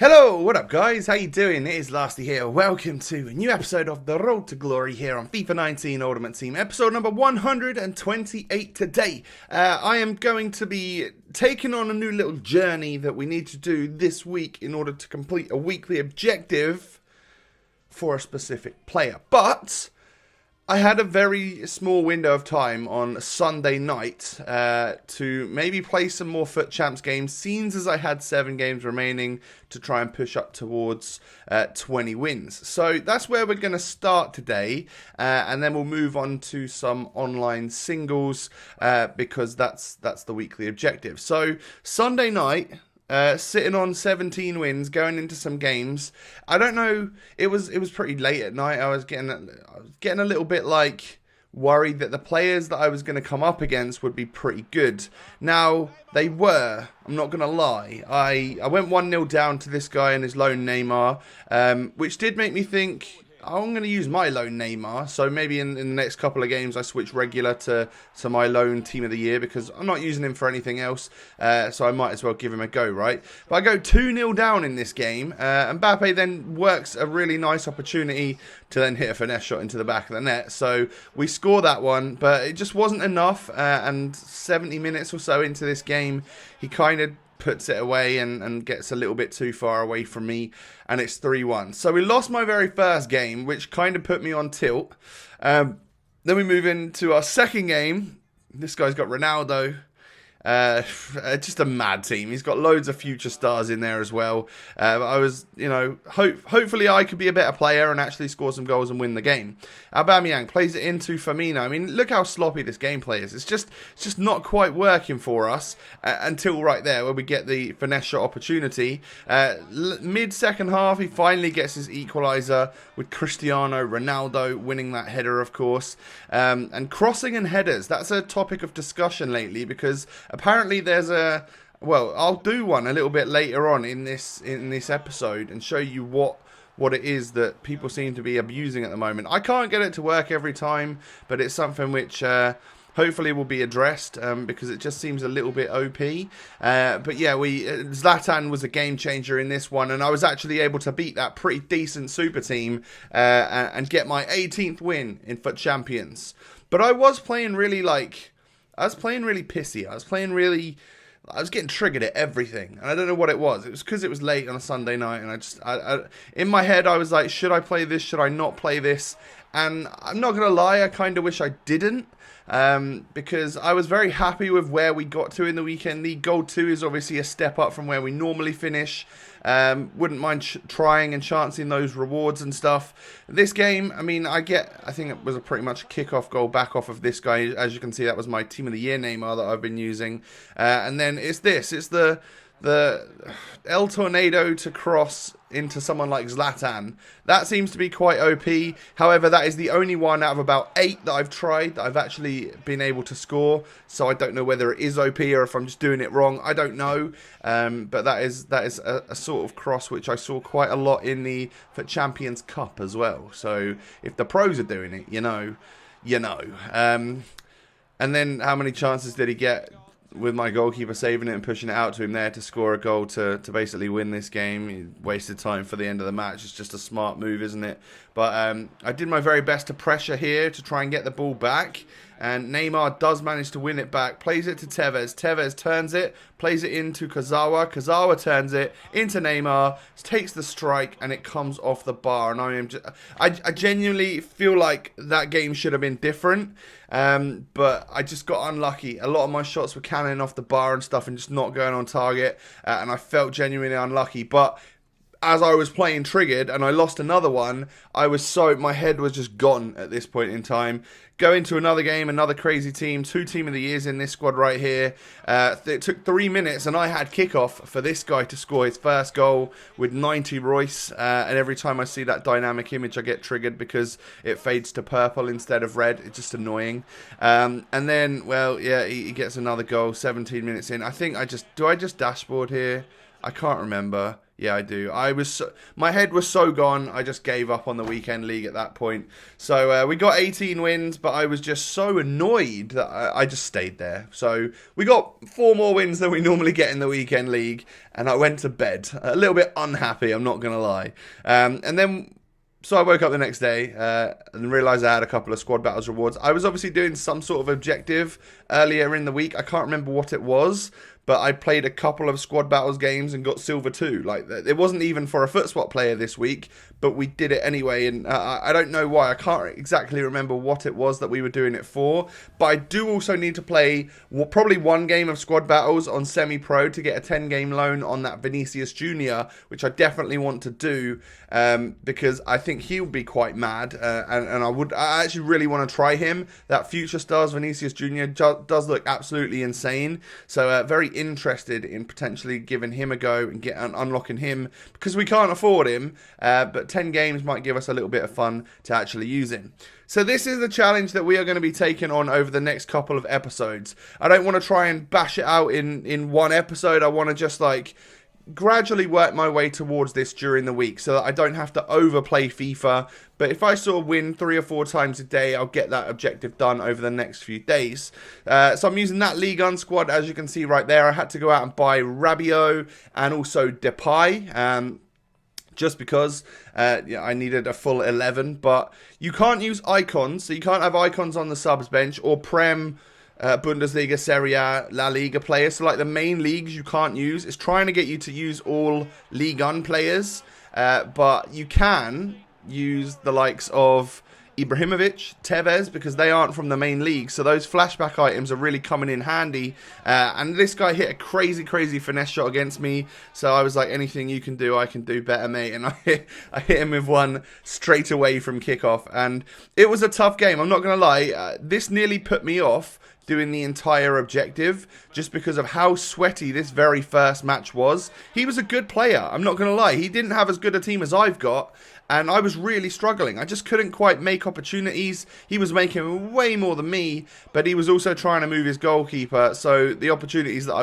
Hello, what up guys? How you doing? It is Lasty here. Welcome to a new episode of The Road to Glory here on FIFA 19 Ultimate Team, episode number 128 today. I am going to be taking on a new little journey that we need to do this week in order to complete a weekly objective for a specific player. But I had a very small window of time on Sunday night to maybe play some more FUT Champs games, seeing as I had 7 games remaining to try and push up towards 20 wins. So that's where we're going to start today, and then we'll move on to some online singles because that's the weekly objective. So Sunday night, sitting on 17 wins, going into some games. I don't know. It was pretty late at night. I was getting a little bit worried that the players that I was going to come up against would be pretty good. Now they were. I'm not going to lie. I went 1-0 down to this guy and his lone Neymar, which did make me think, I'm going to use my lone Neymar, so maybe in the next couple of games I switch regular to my lone team of the year, because I'm not using him for anything else, so I might as well give him a go, right? But I go 2-0 down in this game, Mbappe then works a really nice opportunity to then hit a finesse shot into the back of the net, so we score that one, but it just wasn't enough, and 70 minutes or so into this game, he kind of puts it away and gets a little bit too far away from me, and it's 3-1. So we lost my very first game, which kind of put me on tilt. Then we move into our second game. This guy's got Ronaldo. Just a mad team. He's got loads of future stars in there as well. I was, hopefully I could be a better player and actually score some goals and win the game. Aubameyang plays it into Firmino. I mean, look how sloppy this gameplay is. It's just not quite working for us until right there where we get the finesse shot opportunity. Mid second half, he finally gets his equaliser with Cristiano Ronaldo winning that header, of course. And crossing and headers, that's a topic of discussion lately, because apparently there's I'll do one a little bit later on in this episode and show you what it is that people seem to be abusing at the moment. I can't get it to work every time, but it's something which hopefully will be addressed, because it just seems a little bit OP. But yeah, Zlatan was a game changer in this one, and I was actually able to beat that pretty decent super team and get my 18th win in FUT Champions. But I was playing really pissy. I was getting triggered at everything, and I don't know what it was. It was because it was late on a Sunday night, and I in my head I was like, should I play this? Should I not play this? And I'm not gonna lie, I kind of wish I didn't, because I was very happy with where we got to in the weekend league. Gold 2 is obviously a step up from where we normally finish. Wouldn't mind trying and chancing those rewards and stuff. This game, I mean, I think it was pretty much a kickoff goal back off of this guy. As you can see, that was my team of the year Neymar that I've been using. And then it's the El Tornado to cross into someone like Zlatan. That seems to be quite OP. However, that is the only one out of about 8 that I've tried that I've actually been able to score. So I don't know whether it is OP or if I'm just doing it wrong. I don't know. But that is a sort of cross which I saw quite a lot in the Champions Cup as well. So if the pros are doing it, you know. And then how many chances did he get with my goalkeeper saving it and pushing it out to him there to score a goal to basically win this game? He wasted time for the end of the match. It's just a smart move, isn't it? But I did my very best to pressure here to try and get the ball back. And Neymar does manage to win it back. Plays it to Tevez. Tevez turns it. Plays it into Kazawa. Kazawa turns it into Neymar. Takes the strike and it comes off the bar. And I genuinely feel like that game should have been different. But I just got unlucky. A lot of my shots were cannoning off the bar and stuff and just not going on target. And I felt genuinely unlucky. But as I was playing triggered and I lost another one, my head was just gone at this point in time. Go into another game, another crazy team, 2 team of the years in this squad right here. It took 3 minutes and I had kickoff for this guy to score his first goal with 90 Royce. And every time I see that dynamic image, I get triggered because it fades to purple instead of red. It's just annoying. And then, he gets another goal 17 minutes in. I think do I just dashboard here? I can't remember. Yeah, I do. My head was so gone, I just gave up on the weekend league at that point. So we got 18 wins, but I was just so annoyed that I just stayed there. So we got 4 more wins than we normally get in the weekend league, and I went to bed a little bit unhappy, I'm not going to lie. So I woke up the next day and realised I had a couple of squad battles rewards. I was obviously doing some sort of objective earlier in the week. I can't remember what it was, but I played a couple of squad battles games and got silver 2. Like, it wasn't even for a foot swap player this week, but we did it anyway. And I don't know why. I can't exactly remember what it was that we were doing it for. But I do also need to play probably 1 game of squad battles on semi-pro to get a 10-game loan on that Vinicius Jr., which I definitely want to do because I think he'll be quite mad. And I actually really want to try him. That Future Stars Vinicius Jr. does look absolutely insane. So very interested in potentially giving him a go and unlocking him, because we can't afford him, but 10 games might give us a little bit of fun to actually use him. So this is the challenge that we are going to be taking on over the next couple of episodes. I don't want to try and bash it out in one episode. I want to just gradually work my way towards this during the week so that I don't have to overplay FIFA. But if I sort of win 3 or 4 times a day, I'll get that objective done over the next few days. So I'm using that Ligue 1 squad, as you can see right there. I had to go out and buy Rabiot and also Depay. Just because I needed a full 11. But you can't use icons, so you can't have icons on the subs bench or Prem, Bundesliga, Serie A, La Liga players. So the main leagues you can't use. It's trying to get you to use all Ligue 1 players. But you can use the likes of Ibrahimovic, Tevez, because they aren't from the main league. So those flashback items are really coming in handy. And this guy hit a crazy finesse shot against me. So I was like, anything you can do, I can do better, mate. And I hit him with one straight away from kickoff. And it was a tough game. I'm not going to lie. This nearly put me off doing the entire objective just because of how sweaty this very first match was. He was a good player, I'm not going to lie. He didn't have as good a team as I've got, and I was really struggling. I just couldn't quite make opportunities. He was making way more than me, but he was also trying to move his goalkeeper, so the opportunities that I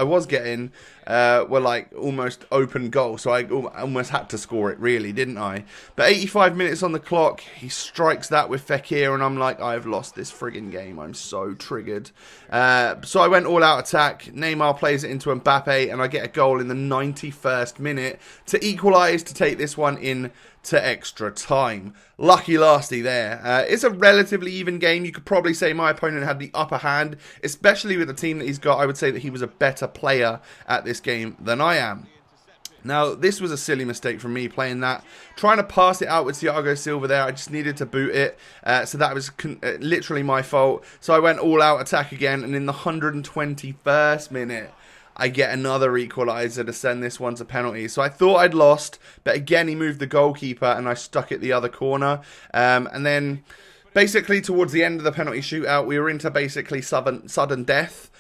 was getting were almost open goal, so I almost had to score it, really, didn't I? But 85 minutes on the clock, he strikes that with Fekir, and I'm like, I've lost this friggin' game. I'm so triggered. So I went all out attack. Neymar plays it into Mbappe, and I get a goal in the 91st minute to equalise, to take this one in to extra time. Lucky lasty there. It's a relatively even game. You could probably say my opponent had the upper hand, especially with the team that he's got. I would say that he was a better player at this game than I am. Now, this was a silly mistake from me playing that. Trying to pass it out with Thiago Silva there. I just needed to boot it. So that was literally my fault. So I went all out attack again. And in the 121st minute, I get another equaliser to send this one to penalties. So I thought I'd lost. But again, he moved the goalkeeper and I stuck it the other corner. And then basically towards the end of the penalty shootout, we were into basically sudden death.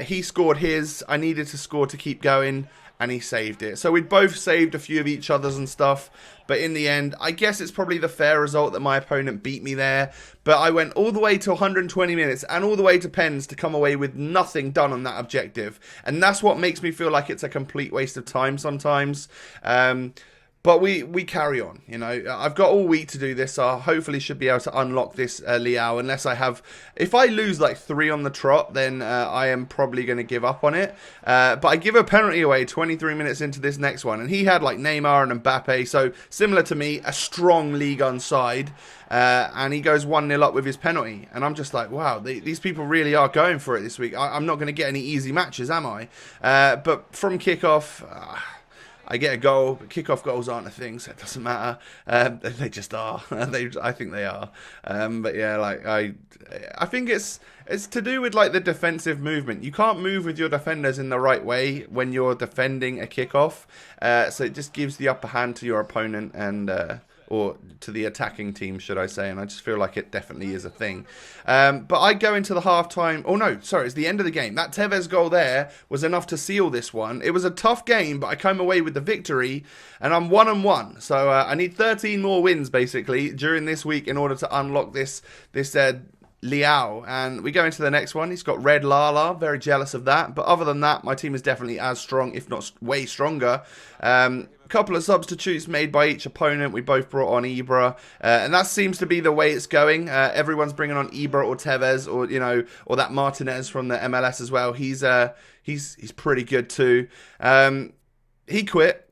He scored his. I needed to score to keep going. And he saved it. So we'd both saved a few of each other's and stuff. But in the end, I guess it's probably the fair result that my opponent beat me there. But I went all the way to 120 minutes and all the way to pens to come away with nothing done on that objective. And that's what makes me feel like it's a complete waste of time sometimes. But we carry on, you know. I've got all week to do this, so I hopefully should be able to unlock this Leao, unless I have... If I lose 3 on the trot, then I am probably going to give up on it. But I give a penalty away 23 minutes into this next one, and he had Neymar and Mbappe, so similar to me, a strong Ligue 1 side, and he goes 1-0 up with his penalty. And I'm just like, wow, these people really are going for it this week. I'm not going to get any easy matches, am I? But from kickoff... I get a goal, but kickoff goals aren't a thing, so it doesn't matter. They just are. I think they are. But yeah, I think it's to do with the defensive movement. You can't move with your defenders in the right way when you're defending a kickoff. So it just gives the upper hand to your opponent and or to the attacking team, should I say. And I just feel like it definitely is a thing. But I go into the half-time... Oh, no, sorry, it's the end of the game. That Tevez goal there was enough to seal this one. It was a tough game, but I came away with the victory, and I'm 1-1. So I need 13 more wins, basically, during this week in order to unlock this Leao. And we go into the next one. He's got red Lala. Very jealous of that. But other than that, my team is definitely as strong, if not way stronger. Couple of substitutes made by each opponent. We both brought on Ibra, and that seems to be the way it's going. Everyone's bringing on Ibra or Tevez, or or that Martinez from the MLS as well. He's pretty good too. He quit.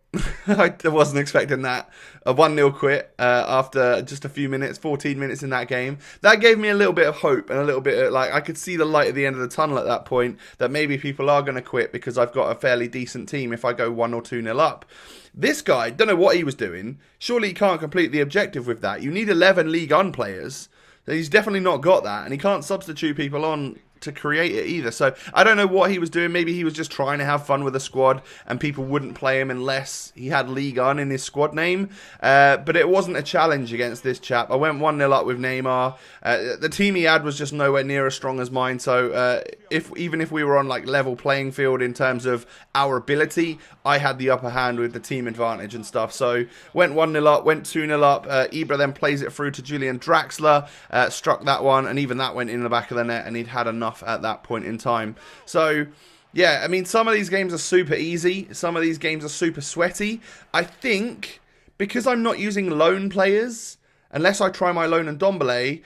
I wasn't expecting that. A 1-0 quit after just a few minutes, 14 minutes in that game. That gave me a little bit of hope and a little bit of, I could see the light at the end of the tunnel at that point, that maybe people are going to quit because I've got a fairly decent team if I go 1 or 2-0 up. This guy, don't know what he was doing. Surely he can't complete the objective with that. You need 11 Ligue 1 players. He's definitely not got that, and he can't substitute people on to create it either. So I don't know what he was doing. Maybe he was just trying to have fun with the squad and people wouldn't play him unless he had Ligue 1 in his squad name. But it wasn't a challenge against this chap. I went 1-0 up with Neymar. The team he had was just nowhere near as strong as mine. So even if we were on level playing field in terms of our ability, I had the upper hand with the team advantage and stuff. So went 1-0 up, went 2-0 up. Ibra then plays it through to Julian Draxler, struck that one, and even that went in the back of the net, and he'd had enough at that point in time. So yeah, I mean, some of these games are super easy, some of these games are super sweaty. I think because I'm not using loan players, unless I try my loan and Ndombele,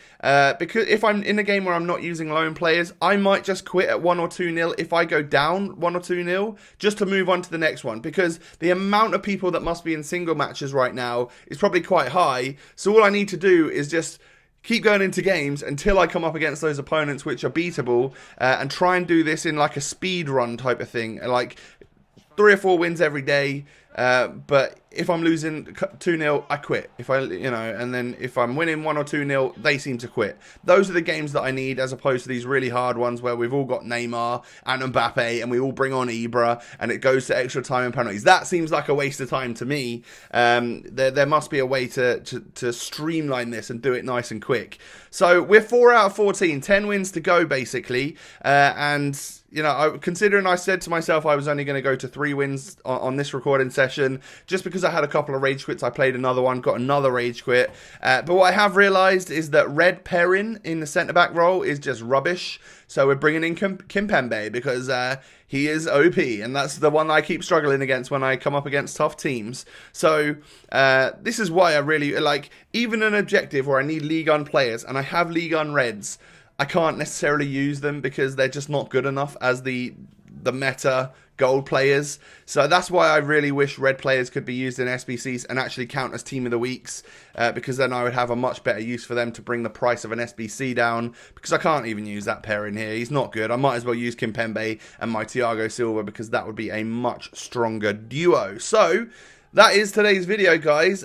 because if I'm in a game where I'm not using loan players, I might just quit at 1 or 2-0 if I go down 1 or 2-0, just to move on to the next one, because the amount of people that must be in single matches right now is probably quite high. So all I need to do is just keep going into games until I come up against those opponents which are beatable, and try and do this in a speed run type of thing, 3 or 4 wins every day. But if I'm losing 2-0, I quit. If and then if I'm winning 1 or 2-0, they seem to quit. Those are the games that I need, as opposed to these really hard ones where we've all got Neymar and Mbappe and we all bring on Ibra and it goes to extra time and penalties. That seems like a waste of time to me. There must be a way to streamline this and do it nice and quick. So we're 4 out of 14, 10 wins to go basically, and considering I said to myself I was only going to go to 3 wins on this recording session, just because I had a couple of rage quits, I played another one, got another rage quit. But what I have realised is that Red Perrin in the centre-back role is just rubbish. So we're bringing in Kimpembe because he is OP, and that's the one that I keep struggling against when I come up against tough teams. So this is why I really even an objective where I need Ligue 1 players, and I have Ligue 1 Reds, I can't necessarily use them because they're just not good enough as the meta gold players. So that's why I really wish red players could be used in SBCs and actually count as team of the weeks, because then I would have a much better use for them to bring the price of an SBC down, because I can't even use that pair in here. He's not good. I might as well use Kimpembe and my Thiago Silva, because that would be a much stronger duo. So that is today's video, guys.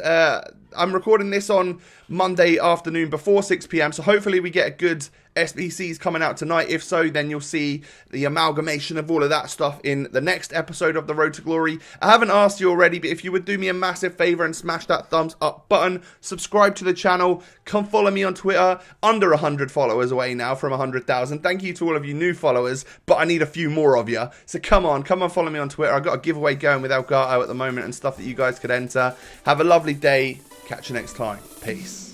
I'm recording this on Monday afternoon before 6 PM, so hopefully we get a good SBCs coming out tonight. If so, then you'll see the amalgamation of all of that stuff in the next episode of The Road to Glory. I haven't asked you already, but if you would do me a massive favour and smash that thumbs up button, subscribe to the channel, come follow me on Twitter. Under 100 followers away now from 100,000. Thank you to all of you new followers, but I need a few more of you. So come on follow me on Twitter. I've got a giveaway going with Elgato at the moment and stuff that you guys could enter. Have a lovely day. Catch you next time. Peace.